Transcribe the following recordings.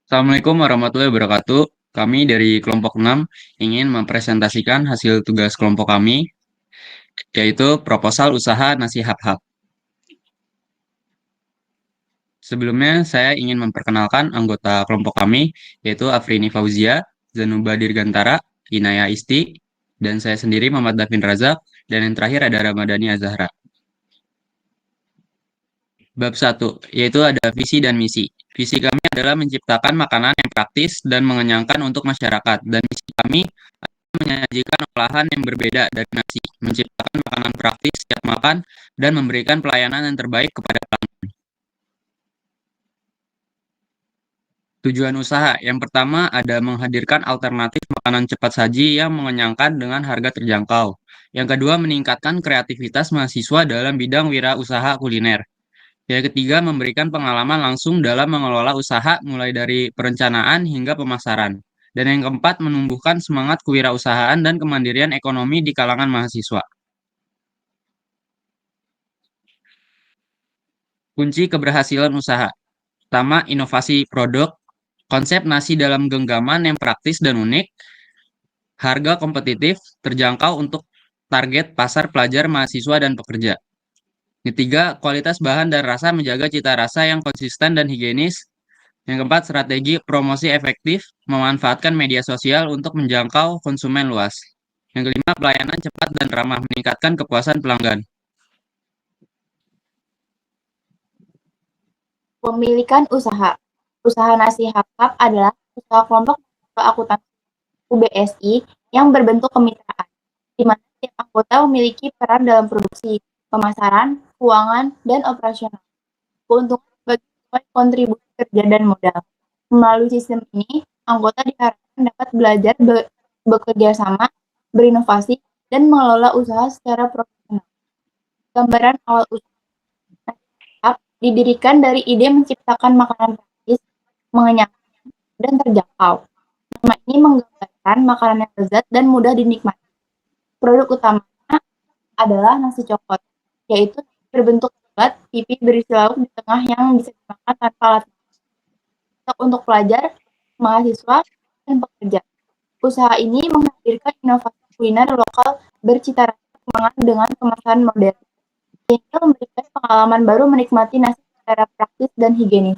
Assalamualaikum warahmatullahi wabarakatuh. Kami dari kelompok 6 ingin mempresentasikan hasil tugas kelompok kami, yaitu proposal usaha nasi hap-hap. Sebelumnya, saya ingin memperkenalkan anggota kelompok kami, yaitu Afrini Fauzia, Zanuba Dirgantara, Inaya Isti, dan saya sendiri Muhammad Davin Razak, dan yang terakhir ada Ramadhani Azahra. Bab 1, yaitu ada visi dan misi. Visi kami adalah menciptakan makanan yang praktis dan mengenyangkan untuk masyarakat, dan misi kami menyajikan olahan yang berbeda dari nasi, menciptakan makanan praktis siap makan, dan memberikan pelayanan yang terbaik kepada pelanggan. Tujuan usaha yang pertama ada menghadirkan alternatif makanan cepat saji yang mengenyangkan dengan harga terjangkau. Yang kedua, meningkatkan kreativitas mahasiswa dalam bidang wirausaha kuliner. Yang ketiga, memberikan pengalaman langsung dalam mengelola usaha mulai dari perencanaan hingga pemasaran. Dan yang keempat, menumbuhkan semangat kewirausahaan dan kemandirian ekonomi di kalangan mahasiswa. Kunci keberhasilan usaha. Pertama, inovasi produk, konsep nasi dalam genggaman yang praktis dan unik, harga kompetitif, terjangkau untuk target pasar pelajar, mahasiswa, dan pekerja. Ketiga, kualitas bahan dan rasa menjaga cita rasa yang konsisten dan higienis. Yang keempat, strategi promosi efektif, memanfaatkan media sosial untuk menjangkau konsumen luas. Yang kelima, pelayanan cepat dan ramah, meningkatkan kepuasan pelanggan. Pemilikan usaha. Usaha nasi hap-hap adalah usaha kelompok akuntansi UBSI yang berbentuk kemitraan, di mana setiap anggota memiliki peran dalam produksi, pemasaran, keuangan, dan operasional. Keuntungan bagi kontribusi kerja dan modal. Melalui sistem ini, anggota diharapkan dapat belajar bekerja sama, berinovasi, dan mengelola usaha secara profesional. Gambaran awal usaha didirikan dari ide menciptakan makanan praktis, mengenyangkan, dan terjangkau. Nama ini menggambarkan makanan yang lezat dan mudah dinikmati. Produk utamanya adalah nasi coklat, yaitu berbentuk bulat, pipi berisi lauk di tengah yang bisa dimakan tanpa alat. Untuk pelajar, mahasiswa, dan pekerja. Usaha ini menghadirkan inovasi kuliner lokal bercita rasa semangat dengan kemasan modern, sehingga memberikan pengalaman baru menikmati nasi secara praktis dan higienis.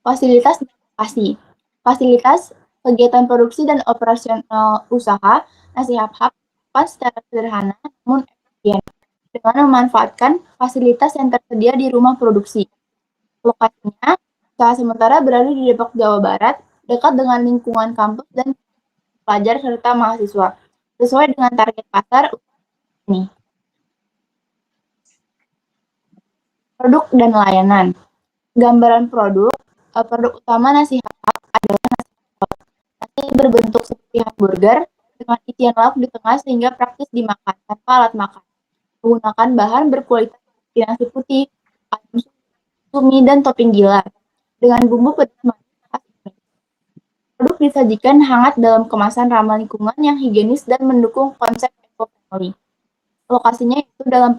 Fasilitas dan lokasi. Fasilitas, kegiatan produksi dan operasional usaha nasi hap-hap secara sederhana namun efisien dengan memanfaatkan fasilitas yang tersedia di rumah produksi. Lokasinya usaha sementara berada di Depok, Jawa Barat, dekat dengan lingkungan kampus dan pelajar serta mahasiswa, sesuai dengan target pasar ini. Produk dan layanan. Gambaran produk utama nasi hap-hap adalah nasi hap. Nasi berbentuk seperti hamburger dengan isian lauk di tengah sehingga praktis dimakan tanpa alat makan. Menggunakan bahan berkualitas seperti nasi putih, ayam sumi, dan topping gila dengan bumbu pedas manis. Produk disajikan hangat dalam kemasan ramah lingkungan yang higienis dan mendukung konsep eco-friendly. Lokasinya itu dalam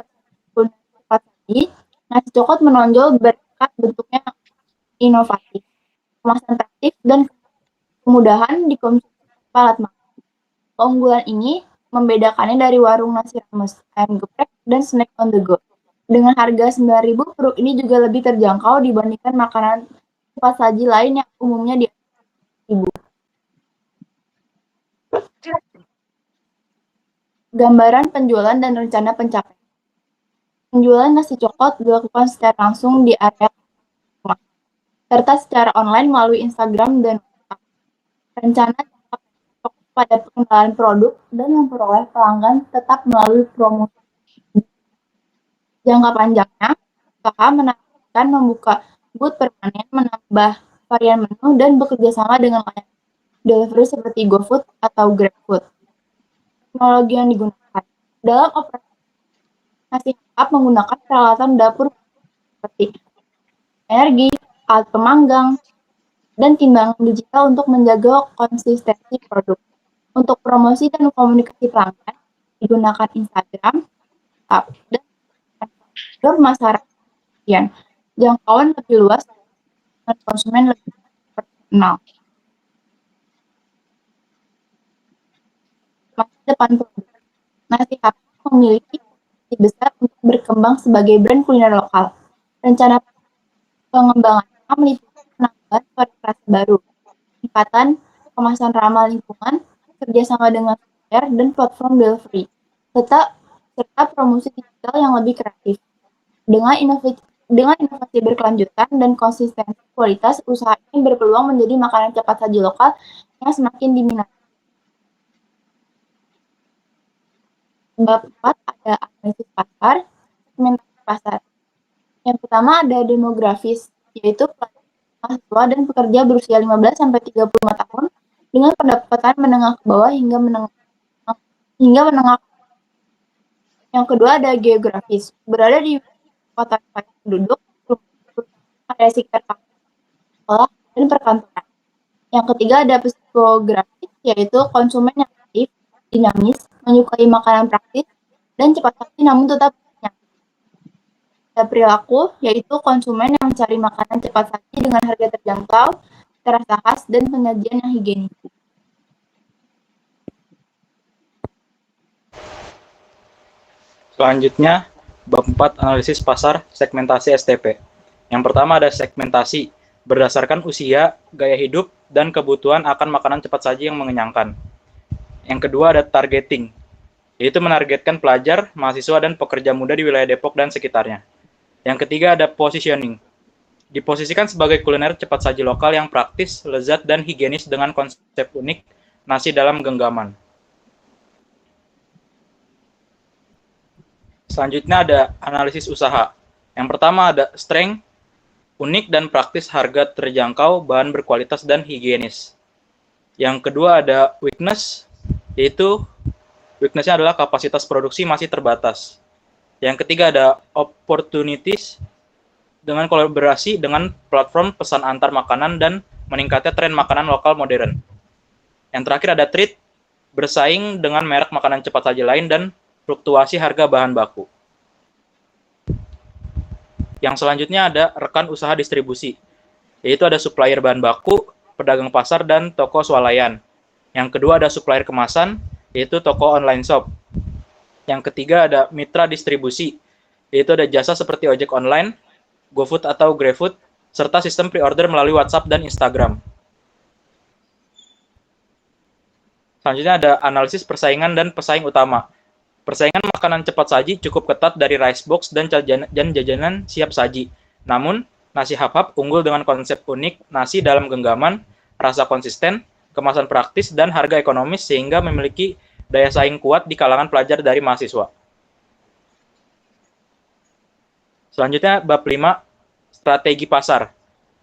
tempat saji, nasi coklat menonjol berkat bentuknya inovatif, kemasan praktis, dan kemudahan dikonsumsi tanpa alat makan. Keunggulan ini membedakannya dari warung nasi rames, ayam geprek, dan snack on the go. Dengan harga 9.000, produk ini juga lebih terjangkau dibandingkan makanan cepat saji lain yang umumnya di Ibu. Gambaran penjualan dan rencana pencapaian. Penjualan nasi coklat dilakukan secara langsung di area rumah, serta secara online melalui Instagram dan WhatsApp. Rencana pada pengenalan produk dan memperoleh pelanggan tetap melalui promosi. Jangka panjangnya, usaha menargetkan membuka booth permanen, menambah varian menu, dan bekerja sama dengan layanan delivery seperti GoFood atau GrabFood. Teknologi yang digunakan dalam operasi nasi hap menggunakan peralatan dapur seperti energi, alat pemanggang, dan timbangan digital untuk menjaga konsistensi produk. Untuk promosi dan komunikasi pelanggan digunakan Instagram, WhatsApp, dan masyarakat. Jangkauan lebih luas dengan konsumen lebih personal. Masa depan produk. Nasi Hapap memiliki potensi besar untuk berkembang sebagai brand kuliner lokal. Rencana pengembangannya meliputi penambahan varian rasa baru, peningkatan kemasan ramah lingkungan, kerjasama dengan supplier dan platform delivery, serta promosi digital yang lebih kreatif. Dengan inovasi berkelanjutan dan konsistensi kualitas, usaha ini berpeluang menjadi makanan cepat saji lokal yang semakin diminati. Bab 4 ada analisis pasar, segmentasi pasar. Yang pertama ada demografis, yaitu mahasiswa dan pekerja berusia 15-35 tahun dengan pendapatan menengah ke bawah hingga menengah. Yang kedua ada geografis, berada di kota padat penduduk, area sekitar sekolah, dan perkantoran. Yang ketiga ada psikografis, yaitu konsumen yang aktif, dinamis, menyukai makanan praktis, dan cepat saji namun tetap kenyang. Ada perilaku, yaitu konsumen yang mencari makanan cepat saji dengan harga terjangkau, terasa khas, dan penyajian yang higienis. Selanjutnya, bab 4 analisis pasar segmentasi STP. Yang pertama ada segmentasi berdasarkan usia, gaya hidup, dan kebutuhan akan makanan cepat saji yang mengenyangkan. Yang kedua ada targeting, yaitu menargetkan pelajar, mahasiswa, dan pekerja muda di wilayah Depok dan sekitarnya. Yang ketiga ada positioning, diposisikan sebagai kuliner cepat saji lokal yang praktis, lezat, dan higienis dengan konsep unik nasi dalam genggaman. Selanjutnya ada analisis usaha. Yang pertama ada strength, unik dan praktis, harga terjangkau, bahan berkualitas, dan higienis. Yang kedua ada weakness, yaitu weakness-nya adalah kapasitas produksi masih terbatas. Yang ketiga ada opportunities, dengan kolaborasi dengan platform pesan antar makanan dan meningkatnya tren makanan lokal modern. Yang terakhir ada threat, bersaing dengan merek makanan cepat saji lain dan fluktuasi harga bahan baku. Yang selanjutnya ada rekan usaha distribusi, yaitu ada supplier bahan baku, pedagang pasar, dan toko swalayan. Yang kedua ada supplier kemasan, yaitu toko online shop. Yang ketiga ada mitra distribusi, yaitu ada jasa seperti ojek online, GoFood atau GrabFood, serta sistem pre-order melalui WhatsApp dan Instagram. Selanjutnya ada analisis persaingan dan pesaing utama. Persaingan makanan cepat saji cukup ketat dari rice box dan jajanan siap saji. Namun, nasi Hapap unggul dengan konsep unik nasi dalam genggaman, rasa konsisten, kemasan praktis, dan harga ekonomis sehingga memiliki daya saing kuat di kalangan pelajar dari mahasiswa. Selanjutnya, bab 5, strategi pasar.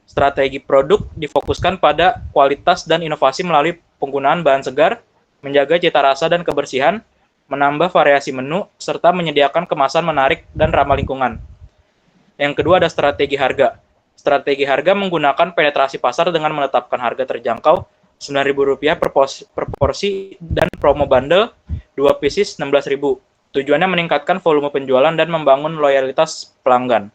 Strategi produk difokuskan pada kualitas dan inovasi melalui penggunaan bahan segar, menjaga cita rasa dan kebersihan, menambah variasi menu, serta menyediakan kemasan menarik dan ramah lingkungan. Yang kedua ada strategi harga. Strategi harga menggunakan penetrasi pasar dengan menetapkan harga terjangkau Rp9.000 per porsi dan promo bundle 2 pieces Rp16.000. Tujuannya meningkatkan volume penjualan dan membangun loyalitas pelanggan.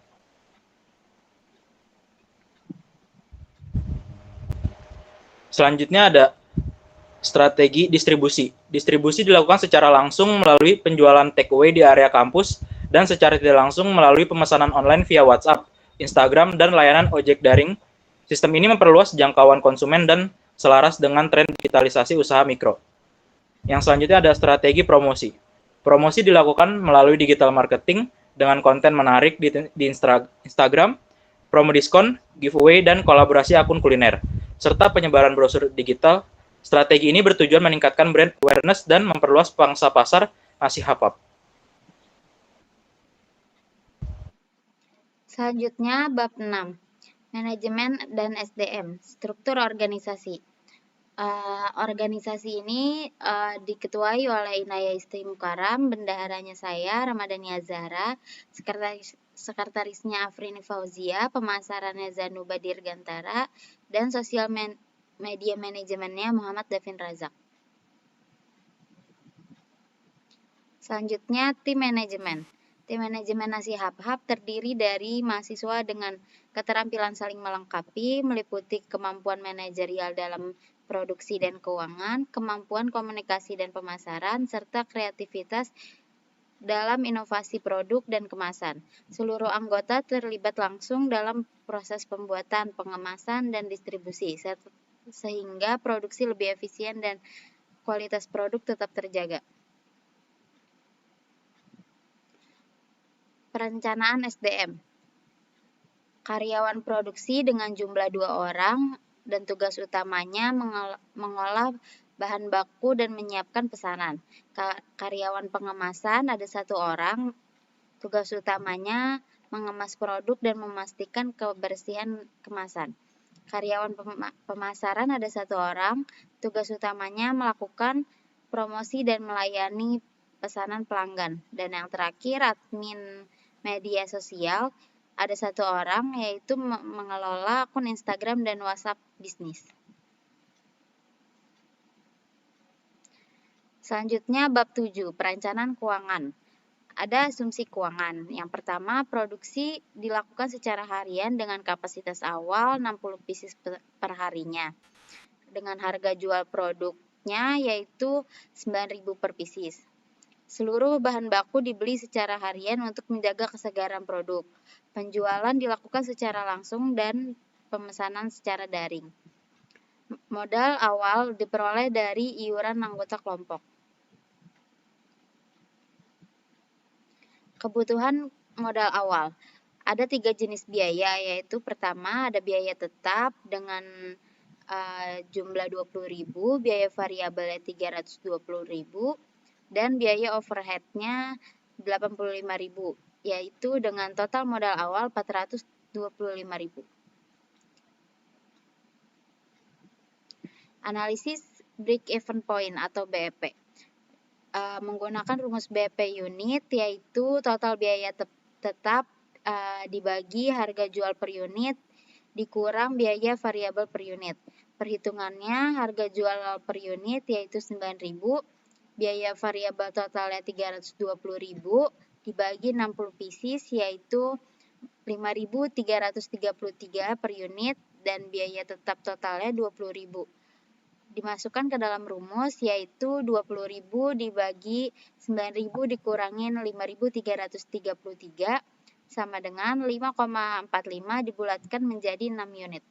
Selanjutnya ada strategi distribusi. Distribusi dilakukan secara langsung melalui penjualan takeaway di area kampus dan secara tidak langsung melalui pemesanan online via WhatsApp, Instagram, dan layanan ojek daring. Sistem ini memperluas jangkauan konsumen dan selaras dengan tren digitalisasi usaha mikro. Yang selanjutnya ada strategi promosi. Promosi dilakukan melalui digital marketing dengan konten menarik di Instagram, promo diskon, giveaway, dan kolaborasi akun kuliner, serta penyebaran brosur digital. Strategi ini bertujuan meningkatkan brand awareness dan memperluas pangsa pasar nasi Hapap. Selanjutnya, bab 6. Manajemen dan SDM, struktur organisasi. Organisasi ini diketuai oleh Inaya Istri Mukaram, bendaharanya saya, Ramadhani Azhara, sekretarisnya Afrini Fauzia, pemasarannya Zanuba Dirgantara, dan sosial media manajemennya Muhammad Davin Razak. Selanjutnya, tim manajemen. Tim manajemen Nasi Hap-Hap terdiri dari mahasiswa dengan keterampilan saling melengkapi, meliputi kemampuan manajerial dalam produksi dan keuangan, kemampuan komunikasi dan pemasaran, serta kreativitas dalam inovasi produk dan kemasan. Seluruh anggota terlibat langsung dalam proses pembuatan, pengemasan, dan distribusi, sehingga produksi lebih efisien dan kualitas produk tetap terjaga. Perencanaan SDM. Karyawan produksi dengan jumlah 2 orang dan tugas utamanya mengolah bahan baku dan menyiapkan pesanan. Karyawan pengemasan ada 1 orang, tugas utamanya mengemas produk dan memastikan kebersihan kemasan. Karyawan pemasaran ada 1 orang, tugas utamanya melakukan promosi dan melayani pesanan pelanggan. Dan yang terakhir, admin media sosial ada 1 orang, yaitu mengelola akun Instagram dan WhatsApp bisnis. Selanjutnya bab 7, perencanaan keuangan. Ada asumsi keuangan. Yang pertama, produksi dilakukan secara harian dengan kapasitas awal 60 pieces per harinya. Dengan harga jual produknya yaitu 9.000 per pieces. Seluruh bahan baku dibeli secara harian untuk menjaga kesegaran produk. Penjualan dilakukan secara langsung dan pemesanan secara daring. Modal awal diperoleh dari iuran anggota kelompok. Kebutuhan modal awal. Ada 3 jenis biaya, yaitu pertama ada biaya tetap dengan jumlah 20.000, biaya variabelnya 320.000, dan biaya overhead-nya 85.000, yaitu dengan total modal awal 425.000. Analisis break-even point atau BEP. Menggunakan rumus BEP unit, yaitu total biaya tetap dibagi harga jual per unit dikurang biaya variabel per unit. Perhitungannya harga jual per unit yaitu 9.000, biaya variabel totalnya 320.000 dibagi 60 pieces yaitu 5.333 per unit dan biaya tetap totalnya 20.000. Dimasukkan ke dalam rumus yaitu 20.000 dibagi 9.000 dikurangin 5.333 sama dengan 5,45 dibulatkan menjadi 6 unit.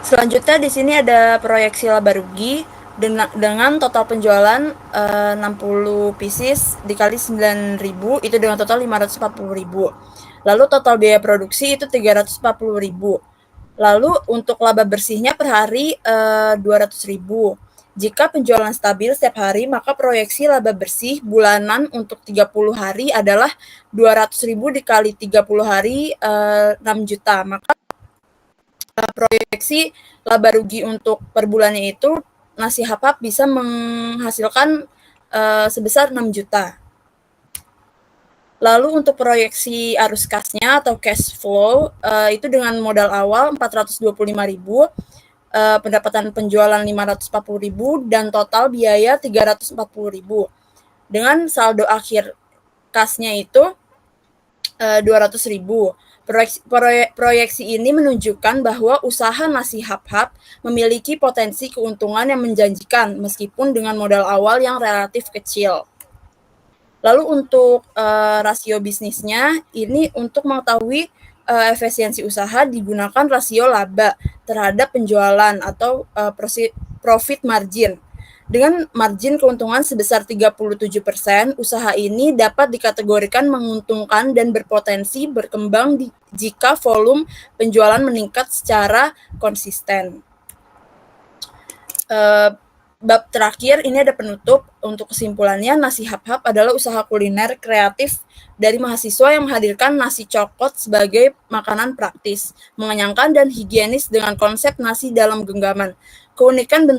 Selanjutnya di sini ada proyeksi laba rugi dengan total penjualan 60 pieces dikali 9.000 itu dengan total 540.000. Lalu total biaya produksi itu 340.000. Lalu untuk laba bersihnya per hari 200.000. Jika penjualan stabil setiap hari, maka proyeksi laba bersih bulanan untuk 30 hari adalah 200.000 dikali 30 hari 6 juta. Maka proyeksi laba rugi untuk per bulannya itu Nasi Hap-Hap bisa menghasilkan sebesar 6 juta. Lalu untuk proyeksi arus kasnya atau cash flow itu dengan modal awal 425.000, pendapatan penjualan 540.000 dan total biaya 340.000. Dengan saldo akhir kasnya itu 200.000. Proyeksi ini menunjukkan bahwa usaha Nasi Hap-Hap memiliki potensi keuntungan yang menjanjikan meskipun dengan modal awal yang relatif kecil. Lalu untuk rasio bisnisnya, ini untuk mengetahui efisiensi usaha digunakan rasio laba terhadap penjualan atau profit margin. Dengan margin keuntungan sebesar 37%, usaha ini dapat dikategorikan menguntungkan dan berpotensi berkembang jika volume penjualan meningkat secara konsisten. Bab terakhir ini ada penutup. Untuk kesimpulannya, Nasi Hap-Hap adalah usaha kuliner kreatif dari mahasiswa yang menghadirkan nasi coklat sebagai makanan praktis, mengenyangkan dan higienis dengan konsep nasi dalam genggaman. Keunikan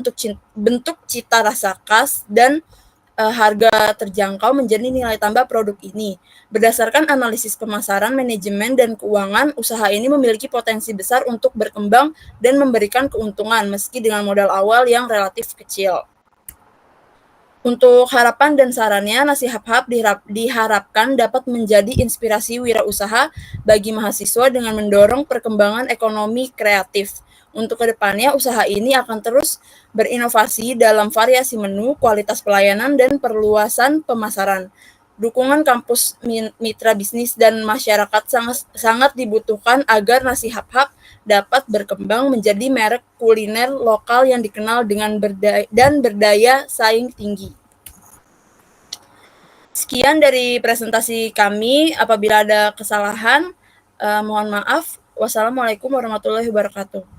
bentuk cita rasa khas dan harga terjangkau menjadi nilai tambah produk ini. Berdasarkan analisis pemasaran, manajemen, dan keuangan, usaha ini memiliki potensi besar untuk berkembang dan memberikan keuntungan meski dengan modal awal yang relatif kecil. Untuk harapan dan sarannya, Nasi Hap-Hap diharapkan dapat menjadi inspirasi wirausaha bagi mahasiswa dengan mendorong perkembangan ekonomi kreatif. Untuk kedepannya, usaha ini akan terus berinovasi dalam variasi menu, kualitas pelayanan, dan perluasan pemasaran. Dukungan kampus mitra bisnis dan masyarakat sangat dibutuhkan agar Nasi Hap-Hap dapat berkembang menjadi merek kuliner lokal yang dikenal dengan berdaya saing tinggi. Sekian dari presentasi kami. Apabila ada kesalahan, mohon maaf. Wassalamualaikum warahmatullahi wabarakatuh.